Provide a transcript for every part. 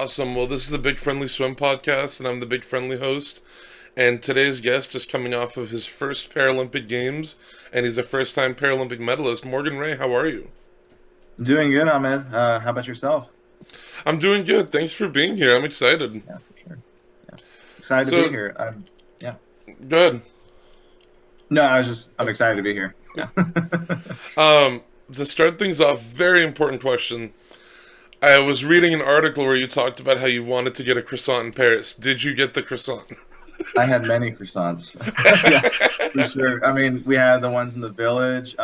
Awesome. Well, this is the Big Friendly Swim podcast, and I'm the Big Friendly host. And today's guest is coming off of his first Paralympic Games, and he's a first-time Paralympic medalist. Morgan Ray, how are you? Doing good, Ahmed. How about yourself? I'm doing good. Thanks for being here. I'm excited. Yeah, for sure. Yeah. Excited to be So, here. Yeah. good. No, I'm excited to be here. Yeah. To start things off, very important question. I was reading an article where you talked about how you wanted to get a croissant in Paris. Did you get the croissant? I had many croissants. Yeah, for sure. I mean, we had the ones in the village.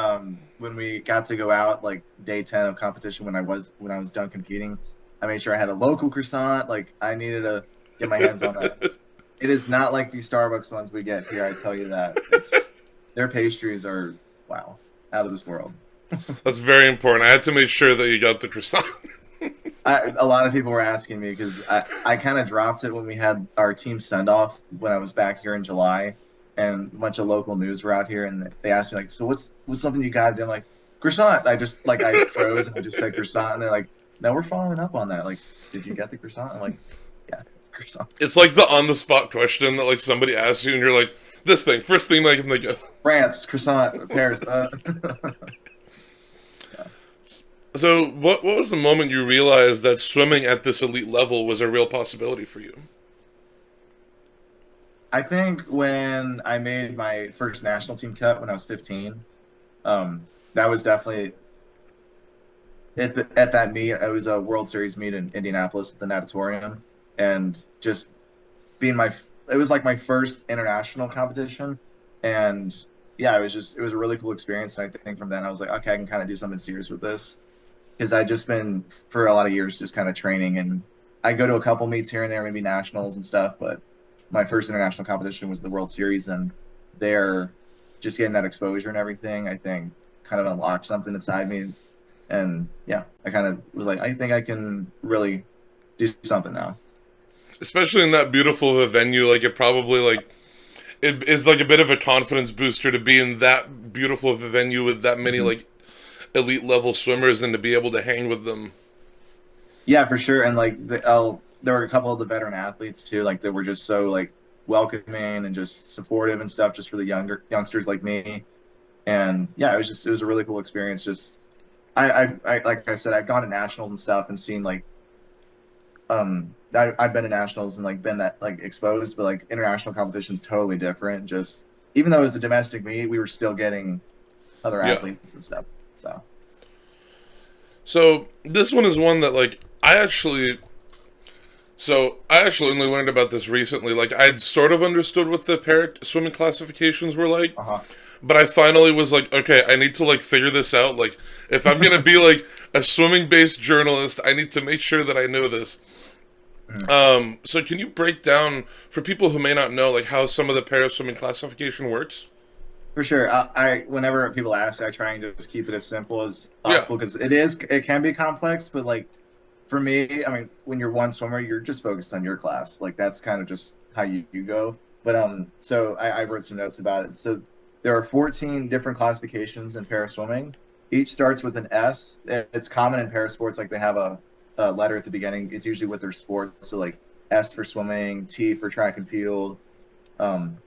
When we got to go out, like day 10 of competition, when I was done competing, I made sure I had a local croissant. Like I needed to get my hands on that. It is not like these Starbucks ones we get here. I tell you that. Their pastries are wow, out of this world. That's very important. I had to make sure that you got the croissant. A lot of people were asking me because I kind of dropped it when we had our team send off when I was back here in July, and a bunch of local news were out here, and they asked me like, "So what's something you got?" And I'm like, "Croissant." I just like I froze and I just said croissant, and they're like, "No, we're following up on that. Like, did you get the croissant?" I'm like, "Yeah, croissant." It's like the on-the-spot question that like somebody asks you, and you're like, "This thing, first thing like I'm like." France, croissant, Paris. Yeah. So, what was the moment you realized that swimming at this elite level was a real possibility for you? I think when I made my first national team cut when I was 15, that was definitely at that meet. It was a World Series meet in Indianapolis at the natatorium, and just being it was like my first international competition, and yeah, it was a really cool experience. And I think from then I was like, okay, I can kind of do something serious with this because I just been for a lot of years just kind of training, and I go to a couple meets here and there, maybe nationals and stuff, but my first international competition was the World Series, and there, just getting that exposure and everything, I think kind of unlocked something inside me. And yeah, I kind of was like, I think I can really do something now. Especially in that beautiful of a venue, like it probably like it is like a bit of a confidence booster to be in that beautiful of a venue with that many Mhm. like elite level swimmers and to be able to hang with them. Yeah, for sure. And like there were a couple of the veteran athletes too, like that were just so like welcoming and just supportive and stuff, just for the youngsters like me. And yeah, it was a really cool experience. Just I like I said, I've gone to nationals and stuff and seen like I've been to nationals and like been that like exposed, but like international competition is totally different. Just even though it was a domestic meet, we were still getting other Yeah. athletes and stuff. So So this one is one that like I actually only learned about this recently. Like I'd sort of understood what the para swimming classifications were like, uh-huh. but I finally was like, okay, I need to like figure this out. Like if I'm gonna be like a swimming based journalist, I need to make sure that I know this. Mhm. So can you break down for people who may not know like how some of the para swimming classification works? For sure. Whenever people ask, I try and just keep it as simple as Yeah, possible because it can be complex, but like for me, I mean, when you're one swimmer, you're just focused on your class. Like that's kind of just how you go. But so I wrote some notes about it. So there are 14 different classifications in para swimming. Each starts with an S. It's common in para sports, like they have a letter at the beginning. It's usually with their sport. So like S for swimming, T for track and field.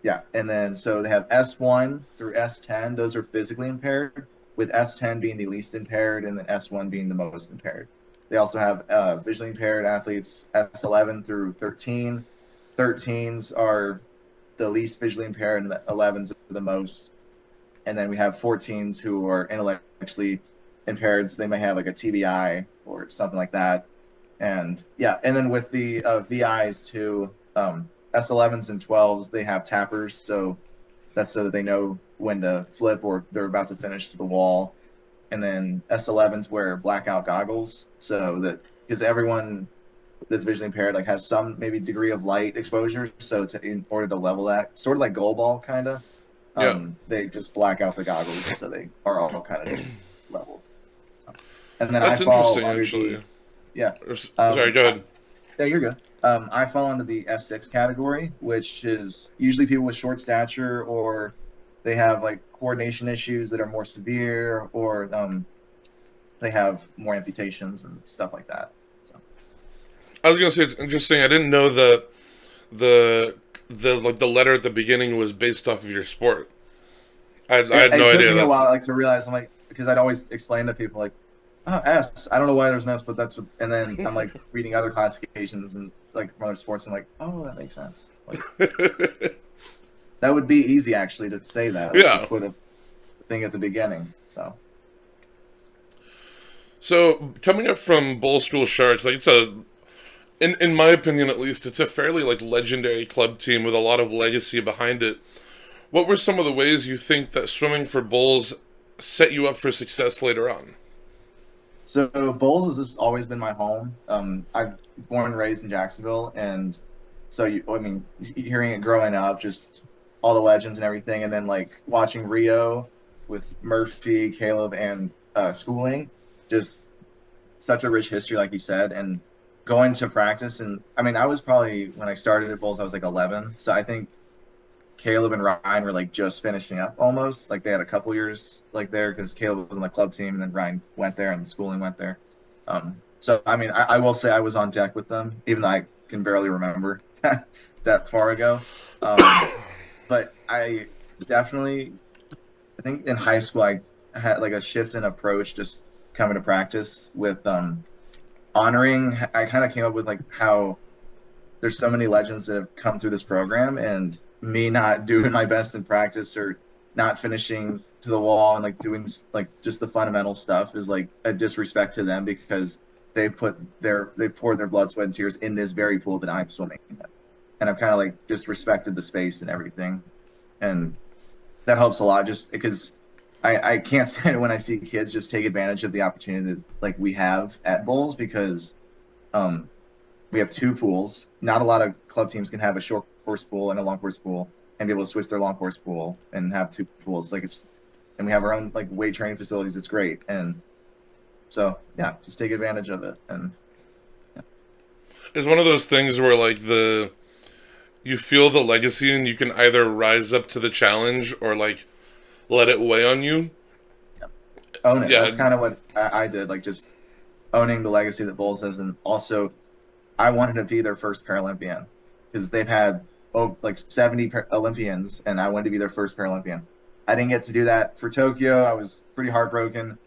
Yeah, and then so they have S1 through S10. Those are physically impaired, with S10 being the least impaired, and then S1 being the most impaired. They also have visually impaired athletes S11 through 13. 13s are the least visually impaired, and the 11s are the most. And then we have 14s who are intellectually impaired, so they may have like a TBI or something like that. And yeah, and then with the VIs too, S11s and 12s, they have tappers, so that's so that they know when to flip or they're about to finish to the wall. And then S11s wear blackout goggles, so that because everyone that's visually impaired like has some maybe degree of light exposure, so in order to level that, sort of like goal ball kind of, yeah, they just black out the goggles, so they are all kind of just leveled. So, and then I that's fall interesting under actually. the yeah. Sorry, Um, go I, ahead. yeah, you're good. I fall into the S6 category, which is usually people with short stature or they have like coordination issues that are more severe, or they have more amputations and stuff like that. So I was gonna say it's interesting. I didn't know that the the letter at the beginning was based off of your sport. I had It no took idea. me a That's while, like, to realize. I'm like, because I'd always explain to people like, oh, S. I don't know why there's an S, but that's what. And then I'm like reading other classifications and like from other sports, and like, oh, that makes sense. Like that would be easy actually to say that, like to yeah. put a thing at the beginning. So So coming up from Bowl School Sharks, like it's a in my opinion at least, it's a fairly like legendary club team with a lot of legacy behind it. What were some of the ways you think that swimming for Bulls set you up for success later on? so Bowls has just always been my home. I've born and raised in Jacksonville, and so I mean, hearing it growing up, just all the legends and everything, and then like watching Rio with Murphy, Caleb, and Schooling, just such a rich history, like you said, and going to practice. And I mean, I was probably when I started at Bulls, I was like 11, so I think Caleb and Ryan were like just finishing up almost. Like they had a couple years like there because Caleb was on the club team, and then Ryan went there, and the Schooling went there. So I mean, I will say I was on deck with them, even though I can barely remember that far ago. Um, but I definitely, I think in high school I had like a shift in approach, just coming to practice with honoring. I kind of came up with like how there's so many legends that have come through this program, and me not doing my best in practice or not finishing to the wall and like doing like just the fundamental stuff is like a disrespect to them because they poured their blood, sweat, and tears in this very pool that I'm swimming in. And I've kind of like just respected the space and everything, and that helps a lot just because I can't stand it when I see kids just take advantage of the opportunity that like we have at bowls because um we have two pools. Not a lot of club teams can have a short course pool and a long course pool and be able to switch their long course pool and have two pools. Like it's, and we have our own like weight training facilities. It's great. And so, yeah, just take advantage of it. And yeah. It's one of those things where like the you feel the legacy and you can either rise up to the challenge or like let it weigh on you. Own it. Yeah, That's kind of what I did. Like just owning the legacy that Bulls has. And also, I wanted to be their first Paralympian because they've had like 70 Olympians, and I wanted to be their first Paralympian. I didn't get to do that for Tokyo. I was pretty heartbroken.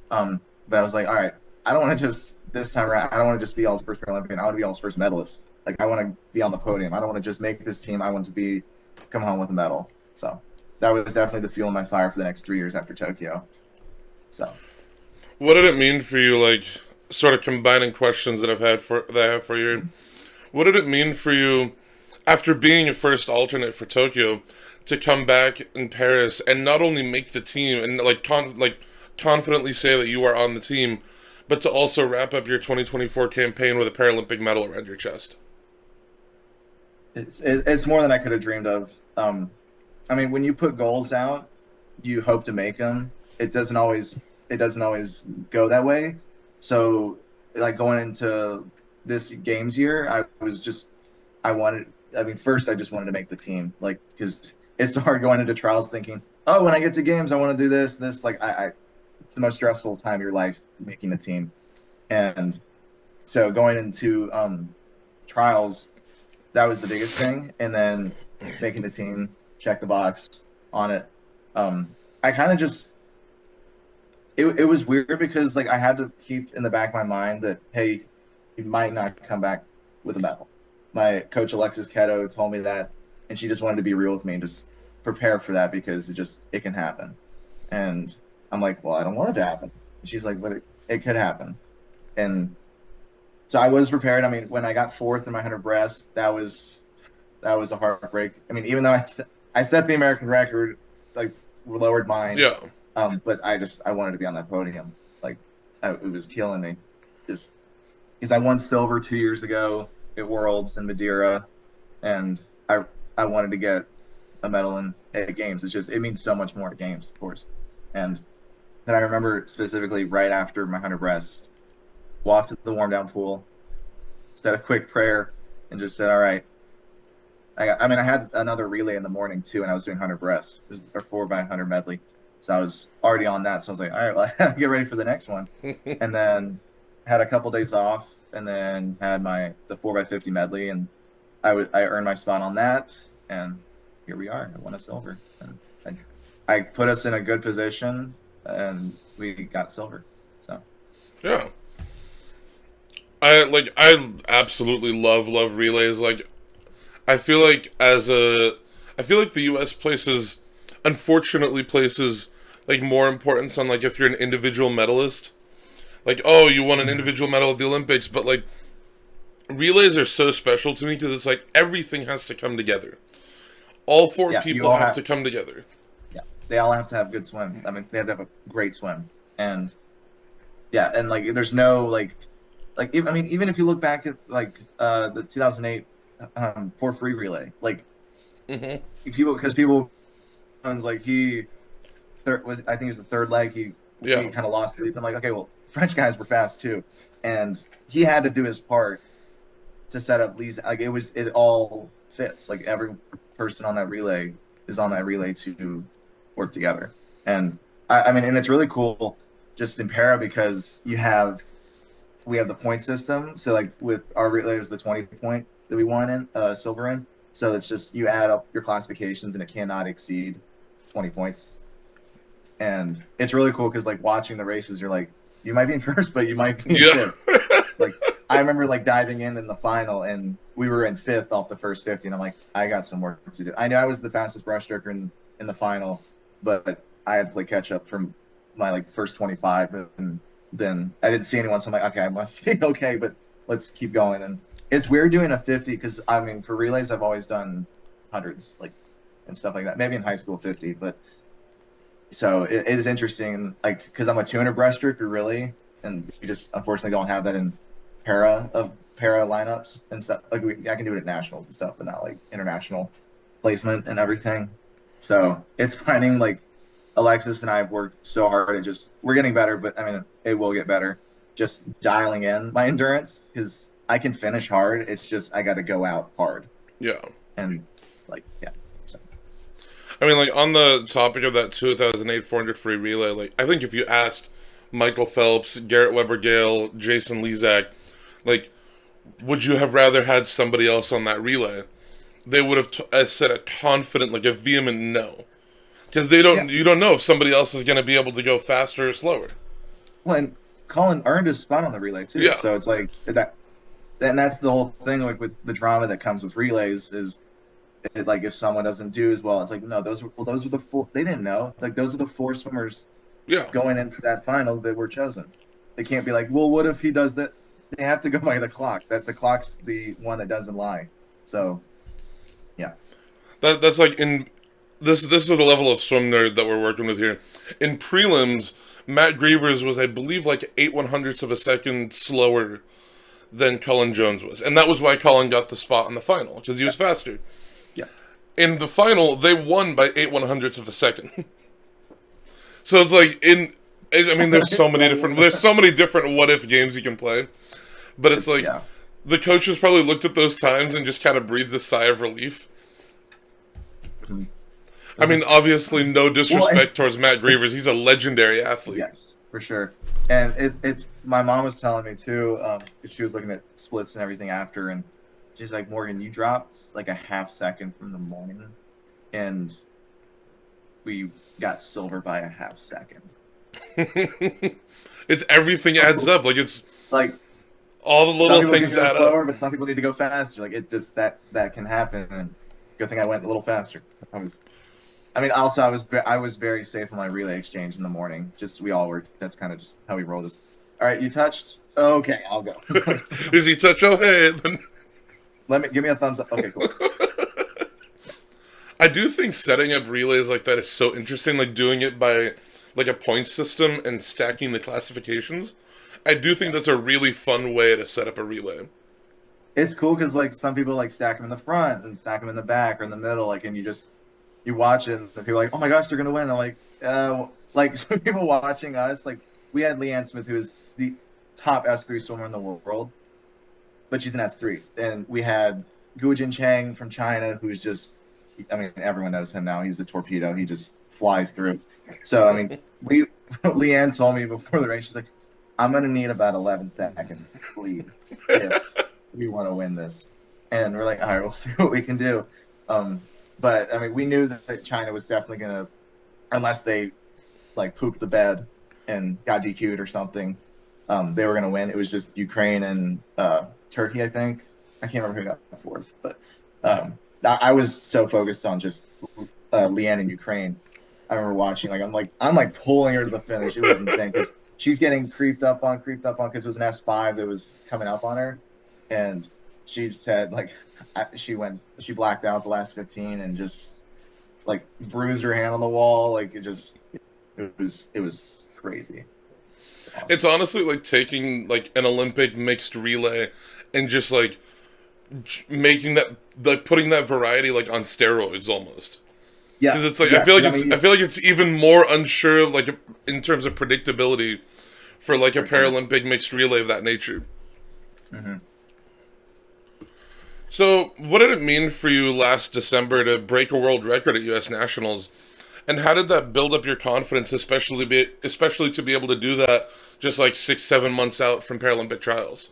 But I was like, all right, I don't want to just this time around. I don't want to just be y'all's first Paralympian. I want to be y'all's first medalist. Like I want to be on the podium. I don't want to just make this team. I want to be come home with a medal. So that was definitely the fuel in my fire for the next 3 years after Tokyo. So what did it mean for you? Like, sort of combining questions that I have for you. What did it mean for you after being a first alternate for Tokyo to come back in Paris and not only make the team and like confidently say that you are on the team, but to also wrap up your 2024 campaign with a Paralympic medal around your chest? it's more than I could have dreamed of. I mean, when you put goals out, you hope to make them. It doesn't always go that way. So, like going into this games year, I wanted. I mean, first I just wanted to make the team, like because it's hard going into trials thinking, oh, when I get to games, I want to do this. Like it's the most stressful time of your life making the team, and so going into trials, that was the biggest thing, and then making the team, check the box on it. I kind of just it was weird because like I had to keep in the back of my mind that hey, you might not come back with a medal. My coach Alexis Keto told me that, and she just wanted to be real with me and just prepare for that because it can happen. And I'm like, well, I don't want it to happen. And she's like, but it could happen. And so I was prepared. I mean, when I got fourth in my 100 breast, that was a heartbreak. I mean, even though I set the American record, like lowered mine. Yeah. But I wanted to be on that podium. Like it was killing me, just because I won silver 2 years ago at Worlds in Madeira, and I wanted to get a medal at games. It means so much more at games, of course. And then I remember specifically right after my 100 breast, walked to the warm down pool, said a quick prayer, and just said, all right. I mean, I had another relay in the morning too, and I was doing 100 breasts. It was a 4x100 medley. So I was already on that. So I was like, all right, well, I gotta get ready for the next one. And then had a couple days off, and then had the 4x50 medley, and I earned my spot on that, and here we are. I won a silver, and I put us in a good position, and we got silver. So Yeah. I absolutely love relays. Like I feel like I feel like the US places unfortunately places like more importance on like if you're an individual medalist. Like, oh, you won an individual medal at the Olympics, but like relays are so special to me because it's like everything has to come together. All four yeah, you people all have have to come together. yeah, they all have to have good swim. I mean, they have to have a great swim, and yeah, and like there's no I mean, even if you look back at like the 2008 for free relay, like Hmm. because people was like was I think it was the third leg he Yeah, kind of lost sleep. I'm like, okay, well, French guys were fast too, and he had to do his part to set up these. Like it all fits. Like every person on that relay is on that relay to work together, and I mean, and it's really cool just in para because we have the point system. So like with our relay, it was the 20 point that we won in silver in. So it's just you add up your classifications and it cannot exceed 20 points. And it's really cool because like watching the races, you're like, you might be in first, but you might be in yeah, fifth. Like I remember like diving in the final, and we were in fifth off the first 50, and I'm like, I got some work to do. I know I was the fastest breaststroker in the final, but I had to play catch up from my like first 25, and then I didn't see anyone, so I'm like, okay, I must be okay, but let's keep going. And it's weird doing a 50 because I mean, for relays, I've always done hundreds, like and stuff like that. Maybe in high school 50, but so it is interesting, like because I'm a 200 breaststroker really, and we just unfortunately don't have that in para lineups and stuff. Like I can do it at nationals and stuff, but not like international placement and everything. So it's finding like Alexis and I have worked so hard and just we're getting better, but I mean it will get better. Just dialing in my endurance because I can finish hard. It's just I got to go out hard yeah. and like yeah. So I mean, like on the topic of that 2008 400 free relay, like I think if you asked Michael Phelps, Garrett Weber Gale, Jason Lezak, like would you have rather had somebody else on that relay? They would have said a confident, like a vehement no, because yeah. you don't know if somebody else is going to be able to go faster or slower. Well, and Colin earned his spot on the relay too. Yeah, So it's like that, and that's the whole thing. Like with the drama that comes with relays is like if someone doesn't do as well, it's like no, those were the four. They didn't know. Like those are the four swimmers yeah. going into that final that were chosen. They can't be like, well, what if he does that? They have to go by the clock. That the clock's the one that doesn't lie. So yeah, That's like in this is the level of swim nerd that we're working with here. In prelims, Matt Grievers was, I believe, like 8/100ths of a second slower than Cullen Jones was, and that was why Cullen got the spot in the final because he yeah, was faster. yeah. In the final, they won by 8/100ths of a second. So it's like I mean, there's so many different what if games you can play, but it's like Yeah. the coaches probably looked at those times and just kind of breathed a sigh of relief. Mhm. I mean, obviously, no Well, and disrespect towards Matt Grievers. He's a legendary athlete. yes, for sure. And it's my mom was telling me too, 'cause she was looking at splits and everything after, and she's like, Morgan, you dropped like a half second from the morning, and we got silver by a half second. It's everything adds up. Like it's Like all the some little people can things go add up. slower, but some people need to go faster. Like it just that can happen. And good thing I went a little faster. I mean, also I was very safe on my relay exchange in the morning. Just we all were. That's kind of just how we roll this. All right, you touched. Okay, I'll go. Is he touch? Oh, hey. Give me a thumbs up. Okay, cool. I do think setting up relays like that is so interesting. Like doing it by like a point system and stacking the classifications. I do think that's a really fun way to set up a relay. It's cool because like some people like stack them in the front and stack them in the back or in the middle, like, and you watch it and people are like, oh my gosh, they're gonna win. I'm like some people watching us, like we had Leanne Smith, who is the top S3 swimmer in the world, but she's an S3, and we had Gujin Chang from China, who's just, I mean, everyone knows him now. He's a torpedo. He just flies through. So I mean, we Leanne told me before the race, she's like, I'm gonna need about 11 seconds lead if we want to win this. And we're like, all right, we'll see what we can do. Um, but I mean, we knew that China was definitely gonna, unless they like pooped the bed and got DQ'd or something, they were gonna win. It was just Ukraine and Turkey, I think. I can't remember who got fourth, but I was so focused on just Leanne in Ukraine. I remember watching, like I'm like pulling her to the finish. It was insane because she's getting creeped up on because it was an S5 that was coming up on her, and she said like she blacked out the last 15 and just like bruised her hand on the wall. Like it was crazy. Awesome. It's honestly like taking like an Olympic mixed relay and just like making that, like putting that variety like on steroids almost. Yeah, Because it's like yeah. I feel like it's even more unsure of like in terms of predictability for like a For sure. Paralympic mixed relay of that nature. Hmm. So, what did it mean for you last December to break a world record at U.S. Nationals, and how did that build up your confidence, especially to be able to do that just like 6-7 months out from Paralympic trials?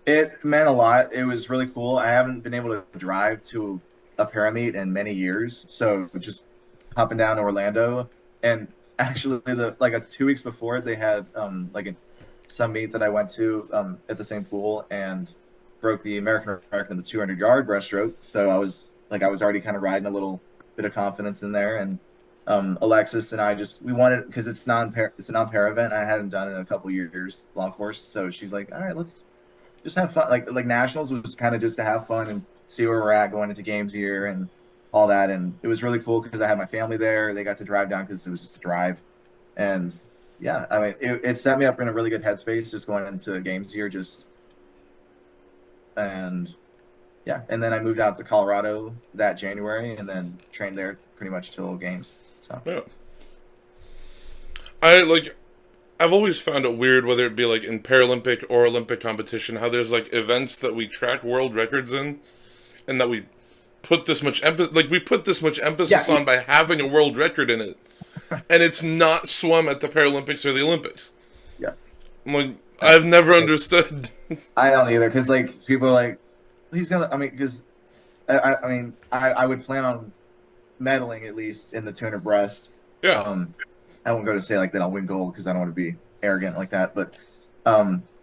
It meant a lot. It was really cool. I haven't been able to drive to a parameet in many years, so just hopping down to Orlando, and actually the like 2 weeks before they had some meet that I went to at the same pool and broke the American record in the 200-yard breaststroke. So I was already kind of riding a little bit of confidence in there, and Alexis and I just we wanted because it's a non-para event. I hadn't done it in a couple years long course, so she's like, all right, let's just have fun. Like nationals was kind of just to have fun and see where we're at going into games here and all that. And it was really cool because I had my family there. They got to drive down because it was just a drive. And yeah, I mean, it set me up in a really good headspace just going into games here. Just and yeah, and then I moved out to Colorado that January and then trained there pretty much till games. So Yeah. I like I've always found it weird, whether it be like in Paralympic or Olympic competition, how there's like events that we track world records in, and that we put this much emphasis, like we put this much yeah, emphasis yeah, on by having a world record in it, and it's not swum at the Paralympics or the Olympics. yeah. I'm like, I've never understood. I don't either because like people are like he's gonna. I mean, because I mean I would plan on medaling at least in the 200 breast. Yeah, Um, I won't go to say like that I'll win gold because I don't want to be arrogant like that, but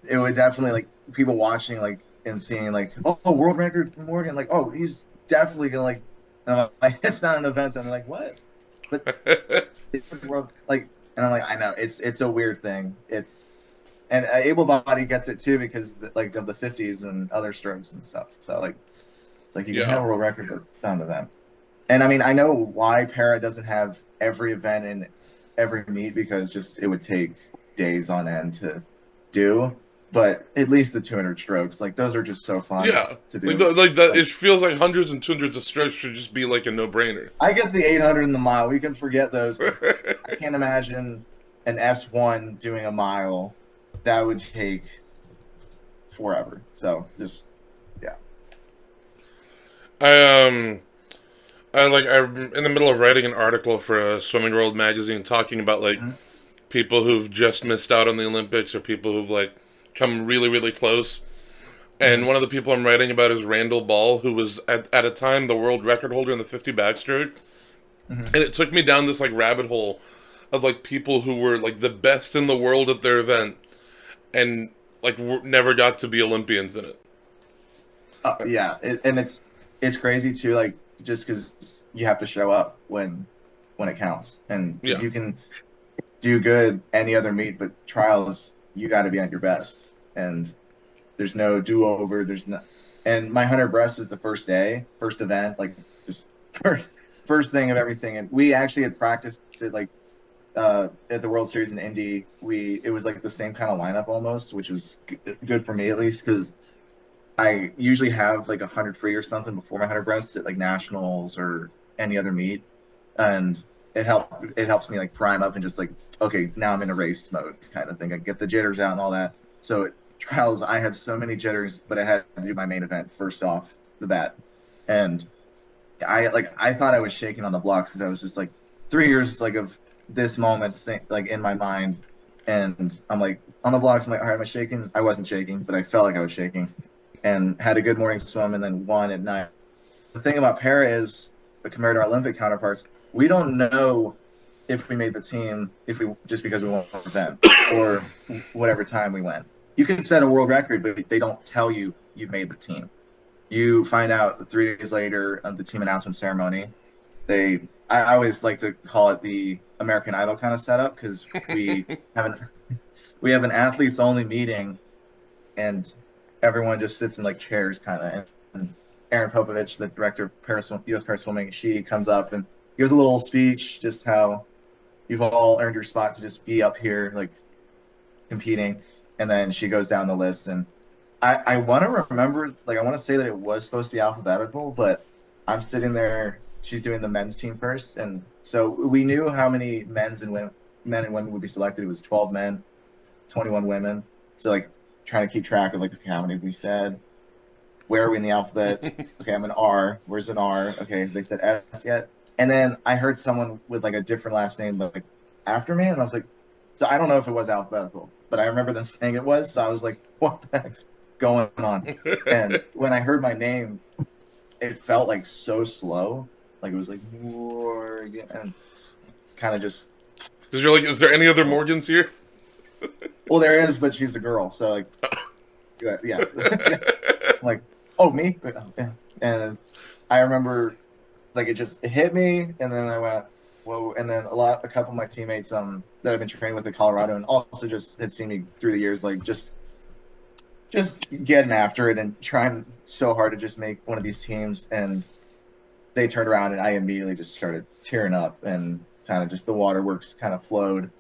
it would definitely like people watching like and seeing like oh world record for Morgan like oh he's definitely gonna like it's not an event and I'm like what but it's world like and I'm like I know it's a weird thing it's and able body gets it too because like of the 50s and other strokes and stuff so like it's like you can have yeah, a world record but it's not an event. And I mean, I know why para doesn't have every event in every meet because just it would take days on end to do. But at least the 200 strokes, like those are just so fun yeah. to Like do. like that, Like it feels like hundreds and hundreds of strokes should just be like a no brainer. I get the 800 and the mile. We can forget those because I can't imagine an S1 doing a mile. That would take forever. So just yeah. I I'm in the middle of writing an article for a Swimming World magazine talking about like Mhm. people who've just missed out on the Olympics or people who've like come really really close. And Mhm. one of the people I'm writing about is Randall Ball, who was at a time the world record holder in the 50 backstroke. Mhm. And it took me down this like rabbit hole of like people who were like the best in the world at their event and like never got to be Olympians in it. Yeah, and it's crazy too. Like just because you have to show up when it counts, and because Yeah, you can do good any other meet, but trials you got to be at your best, and there's no do over. There's no, and my 100 breast was the first day, first event, like just first thing of everything, and we actually had practiced it like at the World Series in Indy. It was like the same kind of lineup almost, which was good for me at least because I usually have like 100 free or something before my 100 breast at like nationals or any other meet, and it helps me like prime up and just like okay now I'm in a race mode kind of thing. I get the jitters out and all that. So at trials I had so many jitters, but I had to do my main event first off the bat, and I thought I was shaking on the blocks because I was just like 3 years like of this moment thing like in my mind And I'm like on the blocks. I'm like, all right, am I shaking? I wasn't shaking, but I felt like I was shaking, and had a good morning swim, and then won at night. The thing about para is, but compared to our Olympic counterparts, we don't know if we made the team if we just because we won an event or whatever time we went. You can set a world record, but they don't tell you you've made the team. You find out 3 days later of the team announcement ceremony. I always like to call it the American Idol kind of setup because have an we have an athletes only meeting, and everyone just sits in like chairs kind of. And Erin Popovich, the director of U.S. Paraswimming, she comes up and gives a little speech, just how you've all earned your spot to just be up here, like competing. And then she goes down the list, and I want to remember, like I want to say that it was supposed to be alphabetical, but I'm sitting there. She's doing the men's team first, and so we knew how many men and women would be selected. It was 12 men, 21 women. So like trying to keep track of like how many we said. Where are we in the alphabet? Okay, I'm an R. Where's an R? Okay, they said S yet. And then I heard someone with like a different last name like after me, and I was like, so I don't know if it was alphabetical, but I remember them saying it was. So I was like, what the heck's going on? And when I heard my name, it felt like so slow, like it was like Morgan, and kind of just. Because you're like, is there any other Morgans here? Well, there is, but she's a girl, so like, yeah. I'm like, oh me, and I remember like it hit me, and then I went whoa, and then a couple of my teammates that I've been training with in Colorado and also just had seen me through the years, like just getting after it and trying so hard to just make one of these teams, and they turned around and I immediately just started tearing up, and kind of just the waterworks kind of flowed,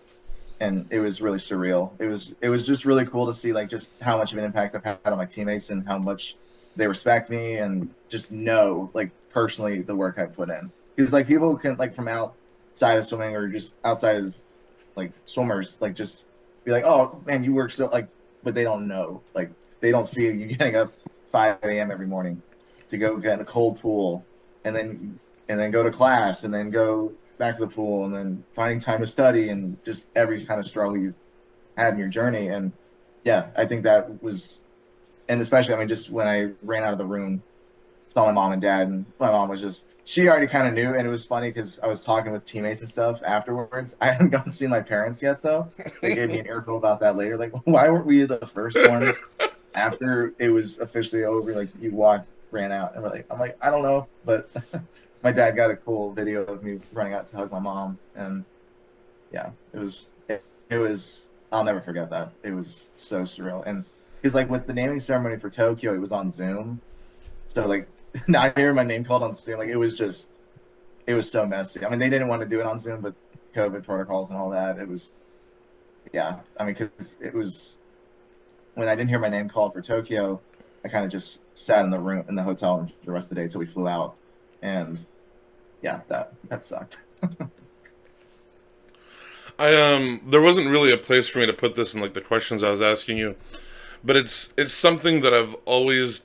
and it was really surreal. It was just really cool to see like just how much of an impact I've had on my teammates and how much they respect me, and just know like personally the work I put in. Because like people can like from outside of swimming or just outside of like swimmers like just be like, oh man, you work so like, but they don't know, like they don't see you getting up 5 a.m. every morning to go get in a cold pool, and then go to class, and then go back to the pool, and then finding time to study, and just every kind of struggle you've had in your journey. And yeah, I think that was, and especially, I mean, just when I ran out of the room, saw my mom and dad, and my mom was just, she already kind of knew. And it was funny because I was talking with teammates and stuff afterwards. I hadn't gone to see my parents yet, though. They gave me an earful about that later. Like, why weren't we the first ones after it was officially over? Like, you ran out. And I'm like, I don't know. But my dad got a cool video of me running out to hug my mom. And yeah, it was, I'll never forget that. It was so surreal. And because like with the naming ceremony for Tokyo, it was on Zoom. So like not hearing my name called on Zoom, like it was so messy. I mean, they didn't want to do it on Zoom, but COVID protocols and all that, it was, yeah. I mean, because it was, when I didn't hear my name called for Tokyo, I kind of just sat in the hotel room for the rest of the day until we flew out. And yeah, that sucked. There wasn't really a place for me to put this in like the questions I was asking you, but it's something that I've always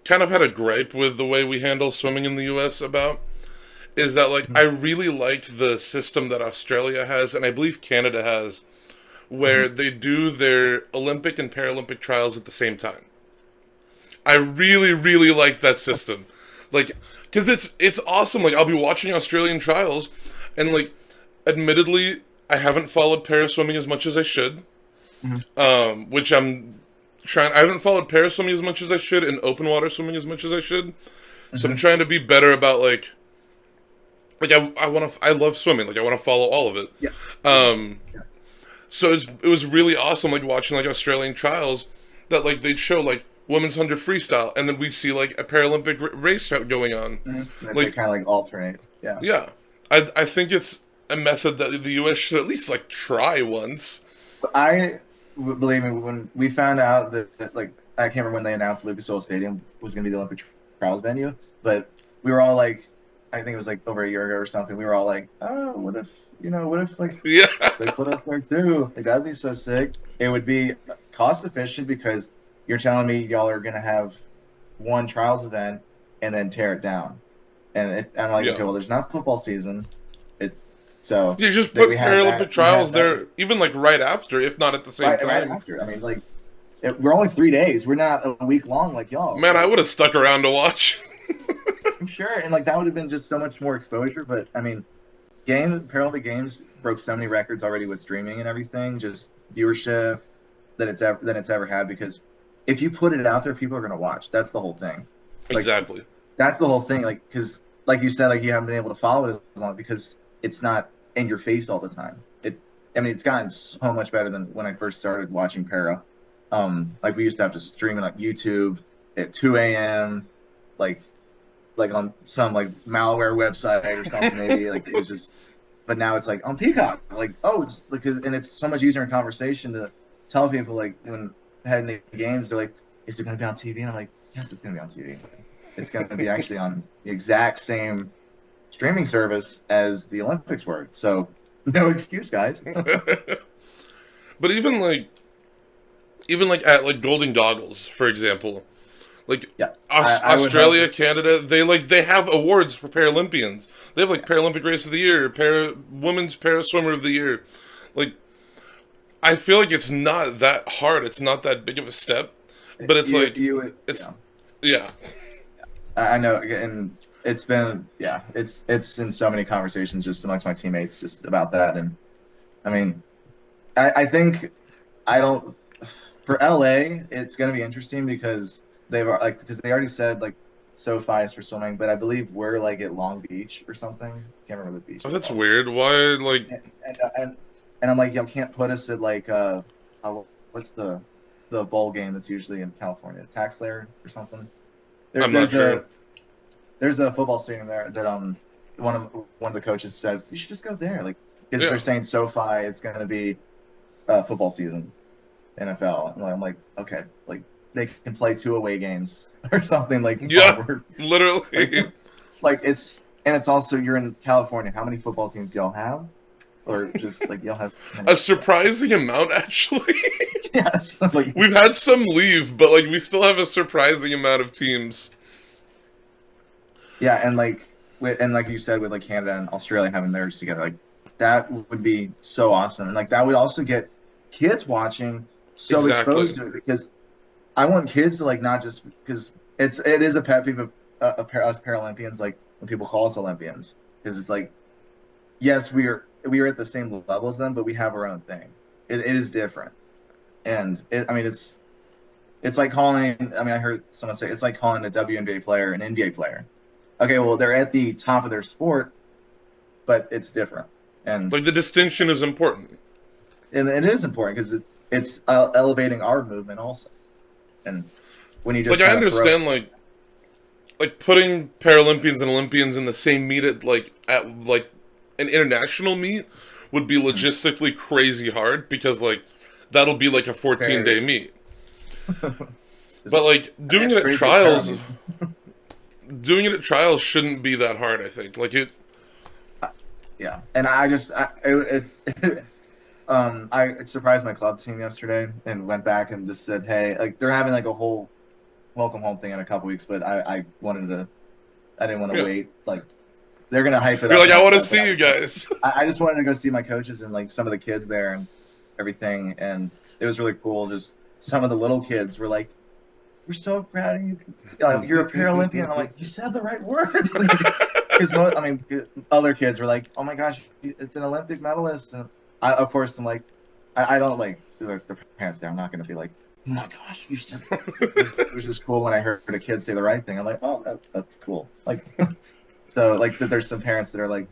kind of had a gripe with the way we handle swimming in the US about, is that like I really like the system that Australia has, and I believe Canada has, where they do their Olympic and Paralympic trials at the same time. I really, really like that system. Like, because it's awesome. Like, I'll be watching Australian trials, and like, admittedly, I haven't followed para swimming as much as I should. Which I'm trying. I haven't followed para swimming as much as I should, and open water swimming as much as I should. So I'm trying to be better about like I want to. I love swimming. Like, I want to follow all of it. Yeah. So it was really awesome, like watching like Australian trials that like they'd show like women's 100 freestyle, and then we'd see like a Paralympic race going on. Like they kind of like alternate. Yeah. Yeah, I think it's a method that the U.S. should at least like try once. Believe me, when we found out that like, I can't remember when they announced Lucas Oil Stadium was going to be the Olympic trials venue, but we were all like, I think it was like over a year ago or something. We were all like, oh, what if like Yeah. they put us there too? Like that'd be so sick. It would be cost efficient because you're telling me y'all are gonna have one trials event and then tear it down, and I'm like, Yeah. okay, well, there's not football season. So You just that put Paralympic we trials had that there, was even like right after, if not at the same right time. after. I mean, like we're only 3 days. We're not a week long like y'all. Man, I So would have stuck around to watch. I'm sure, and like that would have been just so much more exposure. But I mean, Paralympic Games broke so many records already with streaming and everything, just viewership that it's ever had. Because if you put it out there, people are gonna watch. That's the whole thing. Like Exactly. that's the whole thing. Like because like you said, like you haven't been able to follow it as long because it's not in your face all the time. I mean, it's gotten so much better than when I first started watching para. Like we used to have to stream it on YouTube at 2 a.m. like on some like malware website or something maybe. Like it was just, but now it's like on Peacock. Like oh, it's like and it's so much easier in conversation to tell people like when heading to games, they're like, is it going to be on TV? And I'm like, yes, it's going to be on TV. It's going to be actually on the exact same streaming service as the Olympics were. So no excuse, guys. But even like at like Golden Goggles, for example, like Yeah, I would Australia, hope. Canada, they have awards for Paralympians. They have like Paralympic Race of the Year, Women's Para Swimmer of the Year. Like I feel like it's not that hard. It's not that big of a step, but it's like it's Yeah, yeah. I know, and it's been it's in so many conversations just amongst my teammates just about that, and I mean, I think I don't for LA it's going to be interesting because because they already said like SoFi is for swimming, but I believe we're like at Long Beach or something. Can't remember the beach Oh, is that's called. weird. Why like And I'm like, y'all can't put us at like what's the bowl game that's usually in California, Tax Layer or something. I'm not sure. There's a football stadium there that one of the coaches said you should just go there, like because Yeah. they're saying SoFi is going to be football season, NFL. And I'm like, okay, like they can play 2 away games or something like Yeah. onwards. Like, Literally. like it's also you're in California. How many football teams do y'all have? Or just like y'all have A many? surprising amount actually. Yes, like We've had some leave, but like we still have a surprising amount of teams. yeah, and like you said with like Canada and Australia having theirs together, like that would be so awesome, and like that would also get kids watching so Exactly. exposed to it because I want kids to like not just because it is a pet peeve of us Paralympians like when people call us Olympians because it's like yes we are at the same level as them but we have our own thing. It is different, and I mean it's like calling. I mean I heard someone say it's like calling a WNBA player an NBA player. Okay, well they're at the top of their sport, but it's different, and Like the distinction is important. it is important because it's elevating our movement also. And when you Like just I kind of throw, understand like putting Paralympians and Olympians in the same meet at like an international meet would be logistically crazy hard because like that'll be like a 14-day very meet. But like I mean, doing it's it at crazy as para trials, meets. shouldn't be that hard. I think like it. Yeah, and I just I surprised my club team yesterday and went back and just said, hey, like they're having like a whole welcome home thing in a couple weeks, but I didn't want to Yeah, wait. Like they're gonna hype it you're up like and I all want to that, but see you guys. I just wanted to go see my coaches and like some of the kids there and everything, and it was really cool. Just some of the little kids were like, "We're so proud of you. You're a Paralympian." I'm like, "You said the right word." Because I mean, other kids were like, "Oh my gosh, it's an Olympic medalist," and of course, I'm like, I don't like the parents there. I'm not gonna be like, "Oh my gosh, you said." It was just cool when I heard a kid say the right thing. I'm like, "Oh, that's cool." Like, so like there's some parents that are like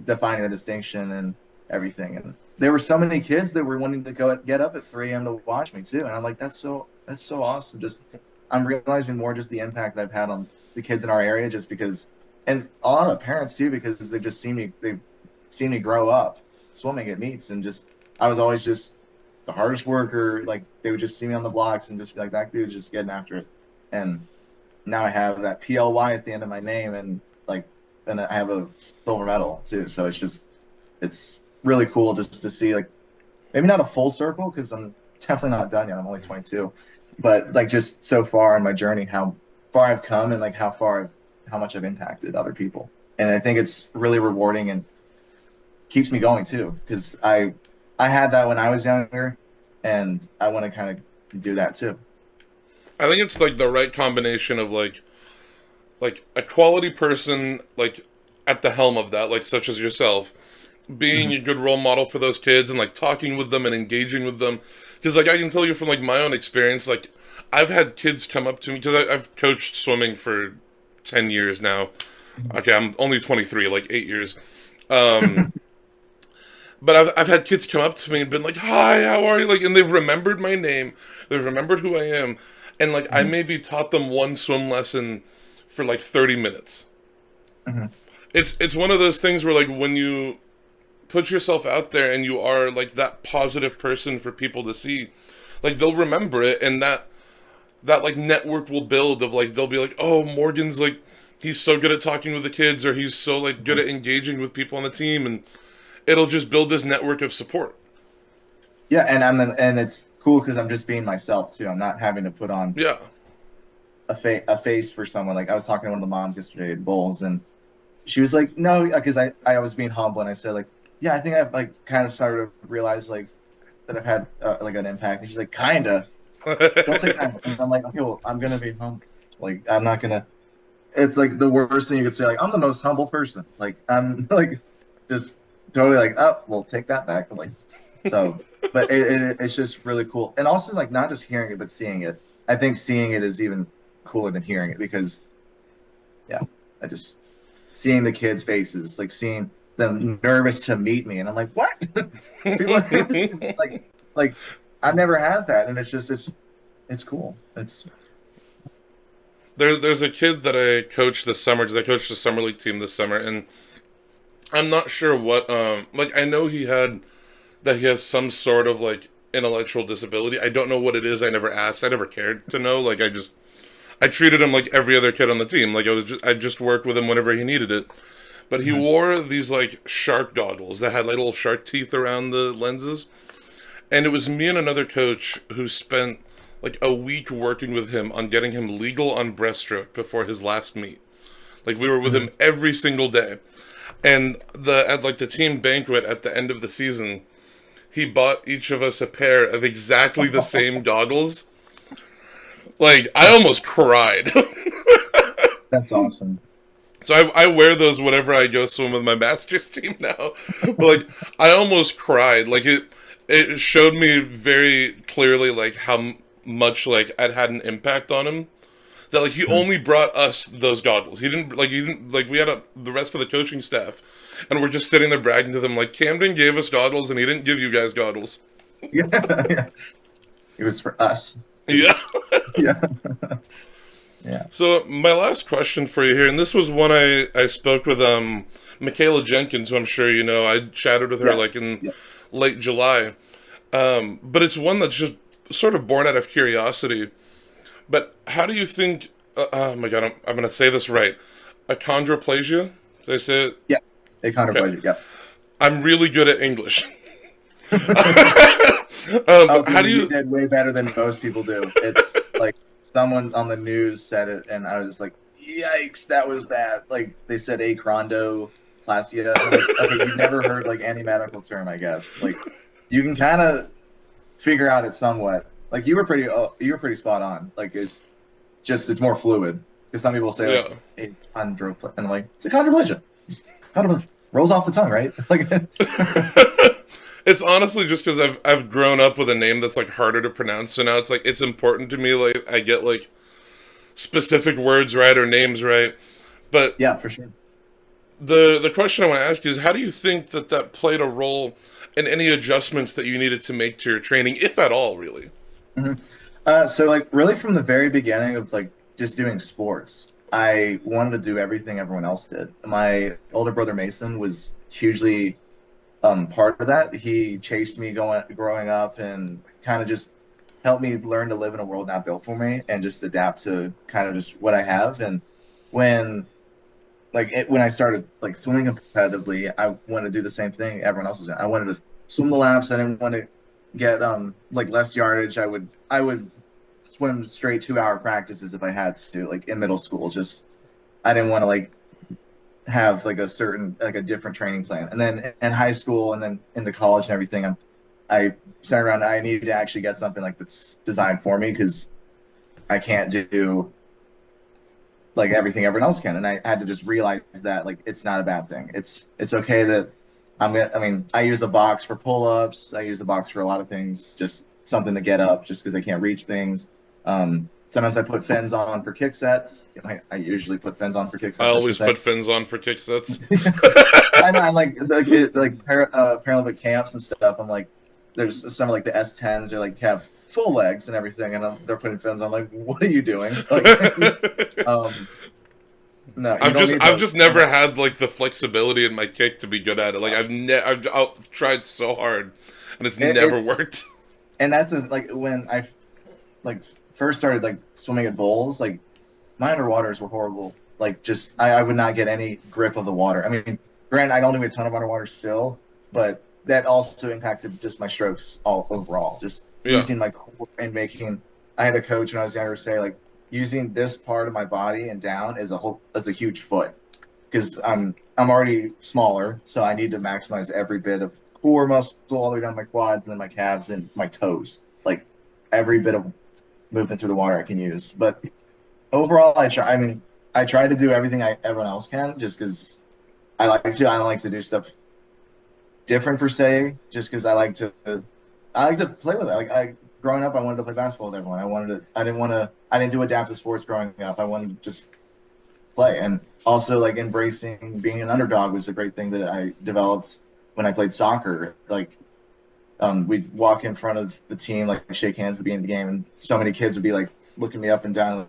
defining the distinction and everything. And there were so many kids that were wanting to get up at 3 a.m. to watch me too. And I'm like, that's so awesome. Just I'm realizing more just the impact that I've had on the kids in our area, just because, and a lot of parents too, because they've seen me grow up swimming at meets, and just I was always just the hardest worker. Like they would just see me on the blocks and just be like, that dude's just getting after it. And now I have that PLY at the end of my name, and like, and I have a silver medal too. So it's really cool just to see like maybe not a full circle because I'm definitely not done yet. I'm only 22, but like just so far in my journey, how far I've come and like how much I've impacted other people. And I think it's really rewarding. And keeps me going too, because I had that when I was younger, and I want to kind of do that too. I think it's like the right combination of like a quality person like at the helm of that, like such as yourself, being Hmm. a good role model for those kids and like talking with them and engaging with them. Because like I can tell you from like my own experience, like I've had kids come up to me because I've coached swimming for 10 years now. Okay, I'm only 23, like 8 years. Um, but I've had kids come up to me and been like, "Hi, how are you?" Like, and they've remembered my name, they've remembered who I am, and like I Hmm. maybe taught them one swim lesson for like 30 minutes. Hmm. It's one of those things where like when you put yourself out there and you are like that positive person for people to see, like they'll remember it, and that like network will build of like they'll be like, "Oh, Morgan's like he's so good at talking with the kids, or he's so like good Hmm. at engaging with people on the team," and it'll just build this network of support. Yeah, and it's cool because I'm just being myself too. I'm not having to put on Yeah. a face for someone. Like I was talking to one of the moms yesterday at Bowls, and she was like, "No," because I was being humble, and I said like, "Yeah, I think I've like kind of started to realize like that I've had like an impact." And she's like, "Kinda." Don't say kinda. And I'm like, "Okay, well, I'm gonna be humble. Like I'm not gonna." It's like the worst thing you could say. Like I'm the most humble person. Like I'm like just totally like, oh, well, take that back. Like so, but it's just really cool, and also like not just hearing it, but seeing it. I think seeing it is even cooler than hearing it because yeah, I just seeing the kids' faces, like seeing them nervous to meet me, and I'm like, what? People are nervous to like I've never had that, and it's cool. It's There's a kid that I coached this summer because I coached the summer league team this summer, and I'm not sure what like I know he has some sort of like intellectual disability. I don't know what it is. I never asked. I never cared to know. Like I treated him like every other kid on the team. Like I just worked with him whenever he needed it. But he Mhm. wore these like shark goggles that had like little shark teeth around the lenses. And it was me and another coach who spent like a week working with him on getting him legal on breaststroke before his last meet. Like we were with him Mhm. every single day. And the at like the team banquet at the end of the season, he bought each of us a pair of exactly the same goggles. Like I almost cried. That's awesome. So I wear those whenever I go swim with my master's team now. But like I almost cried. Like it showed me very clearly like how much like I'd had an impact on him. That like he Mhm. only brought us those goggles. He didn't like we had the rest of the coaching staff, and we're just sitting there bragging to them like Camden gave us goggles and he didn't give you guys goggles. Yeah, yeah. It was for us. Yeah. Yeah, yeah, So my last question for you here, and this was one I spoke with Michaela Jenkins, who I'm sure you know. I chatted with her like yes, in yeah. late July. But it's one that's just sort of born out of curiosity. But how do you think? Oh my god, I'm going to say this right. Achondroplasia? Did I say it? Yeah. Okay. Achondroplasia. Yeah. I'm really good at English. Oh, But how do dude, you you? did way better than most people do. It's like someone on the news said it, and I was like, "Yikes, that was bad." Like they said achondroplasia, and I'm like, "Okay, you've never heard like any medical term, I guess." Like you can kind of figure out it somewhat. Like you were pretty spot on. Like it's more fluid because some people say like Yeah. achondroplasia, and I'm like, it's achondroplasia. Just achondroplasia rolls off the tongue, right? Like, It's honestly just because I've grown up with a name that's like harder to pronounce, so now it's like it's important to me. Like I get like specific words right or names right. But yeah, for sure. the question I want to ask you is, how do you think that played a role in any adjustments that you needed to make to your training, if at all, really? Mhm. So like really from the very beginning of like just doing sports, I wanted to do everything everyone else did. My older brother Mason was hugely part of that. He chased me growing up and kind of just helped me learn to live in a world not built for me and just adapt to kind of just what I have. And when when I started like swimming competitively, I wanted to do the same thing everyone else was doing. I wanted to swim the laps. I didn't want to get like less yardage. I would swim straight 2 hour practices if I had to, like in middle school. Just I didn't want to like have like a certain like a different training plan. And then in high school and then into college and everything, I sat around. I need to actually get something like that's designed for me because I can't do like everything everyone else can. And I had to just realize that like it's not a bad thing. It's okay that I mean, I use the box for pull-ups. I use the box for a lot of things. Just something to get up, just because I can't reach things. Sometimes I put fins on for kick sets. I usually put fins on for kick I sets. always put fins on for kick sets. I know, I like Paralympic camps and stuff. I'm like, there's some like the S10s are like have full legs and everything, and they're putting fins on. I'm like, what are you doing? Like, no, you don't need I've those. just never had like the flexibility in my kick to be good at it. Like I've tried so hard, and it's never worked. And that's like when I like first started like swimming at bowls, like my underwaters were horrible. Like just I would not get any grip of the water. I mean, granted, I don't do a ton of underwater still, but that also impacted just my strokes all overall. Just using my core and making. I had a coach when I was younger say like using this part of my body and down is a huge foot because I'm already smaller, so I need to maximize every bit of core muscle all the way down my quads and then my calves and my toes. Like every bit of movement through the water I can use. But overall, I try. I mean, I try to do everything everyone else can, just because I like to. I don't like to do stuff different per se, just because I like to play with it. Like growing up, I wanted to play basketball with everyone. I didn't do adaptive sports growing up. I wanted to just play, and also like embracing being an underdog was a great thing that I developed when I played soccer. Like we'd walk in front of the team, like shake hands at the beginning of the game, and so many kids would be like looking me up and down,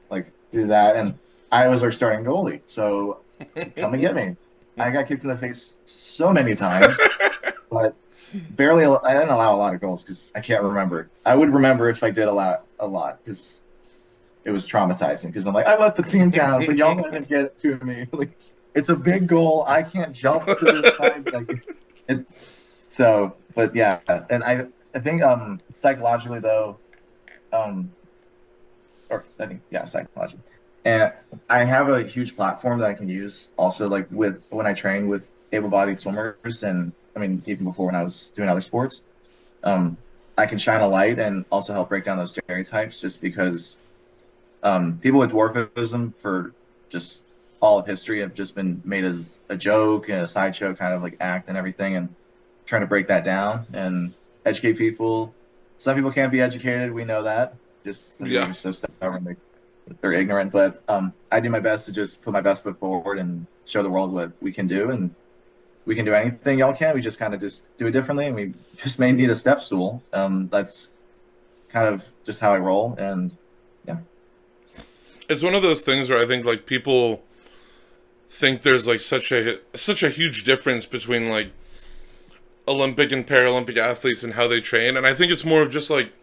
like do that, and I was our starting goalie, so come and get me. I got kicked in the face so many times, but barely. I didn't allow a lot of goals because I can't remember. I would remember if I did allow a lot because it was traumatizing. Because I'm like, I let the team down, but y'all didn't get it to me. Like, it's a big goal. I can't jump to the side. Like, so, but yeah, and I think psychologically though, or I think yeah, psychologically, and I have a huge platform that I can use also like with when I train with able-bodied swimmers, and I mean even before when I was doing other sports, I can shine a light and also help break down those stereotypes just because people with dwarfism for just all of history have just been made as a joke and a sideshow kind of like act and everything, and trying to break that down and educate people. Some people can't be educated, we know that, just they're just so stubborn they're ignorant, but I do my best to just put my best foot forward and show the world what we can do, and we can do anything y'all can. We just kind of just do it differently, and we just may need a step stool. That's kind of just how I roll, and yeah. It's one of those things where I think like people think there's like such a huge difference between like Olympic and Paralympic athletes and how they train, and I think it's more of just like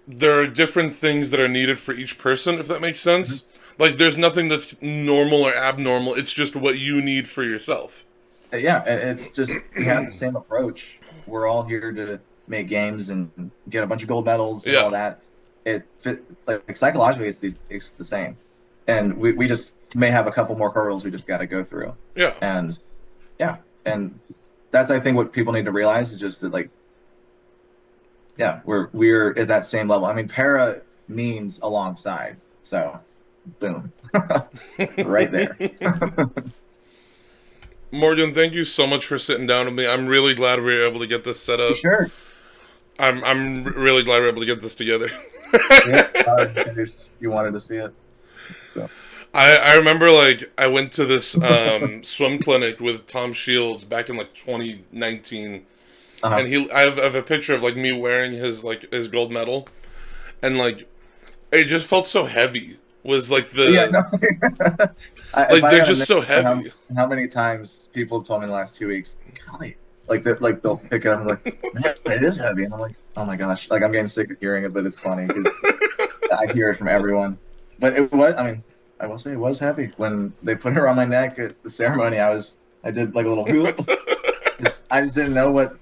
there are different things that are needed for each person, if that makes sense. Mm-hmm. Like there's nothing that's normal or abnormal, it's just what you need for yourself. Yeah, it's just we have the same approach. We're all here to make games and get a bunch of gold medals and all that. Like psychologically it's the same, and we just may have a couple more hurdles we just got to go through. And that's I think what people need to realize is just that like we're at that same level. I mean, para means alongside, so boom, right there. Morgan, thank you so much for sitting down with me. I'm really glad we were able to get this set up. Sure. I'm really glad we were able to get this together. You wanted to see it. So. I remember like I went to this swim clinic with Tom Shields back in like 2019. And I have a picture of like me wearing his gold medal, and like it just felt so heavy. Was like they're just so heavy. How many times people told me in the last 2 weeks, golly, like they'll pick it up and like, man, it is heavy, and I'm like, oh my gosh, like I'm getting sick of hearing it, but it's funny because I hear it from everyone. But it was, I mean, I will say it was heavy when they put it around my neck at the ceremony. I did like a little hoop. I just didn't know what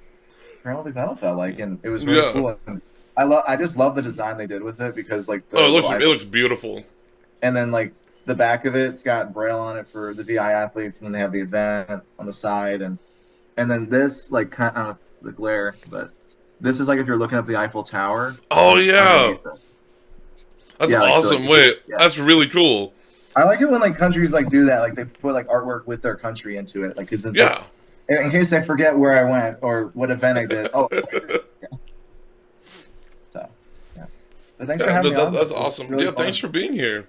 Paralympic medal felt like, and it was really cool. And I just love the design they did with it because like it looks beautiful. And then like the back of it's got Braille on it for the VI athletes, and then they have the event on the side, and then this like kind of the glare, but this is like if you're looking up the Eiffel Tower, Oh like yeah, underneath it. that's Yeah, like so awesome. like Wait, yeah. that's really cool. I like it when like countries like do that, like they put like artwork with their country into it, like because it's like Yeah. in case I forget where I went or what event I did. Oh, it's right there. Yeah. So yeah. But thanks for Yeah, having no, me on. that's It was awesome. really Yeah, fun. thanks for being here.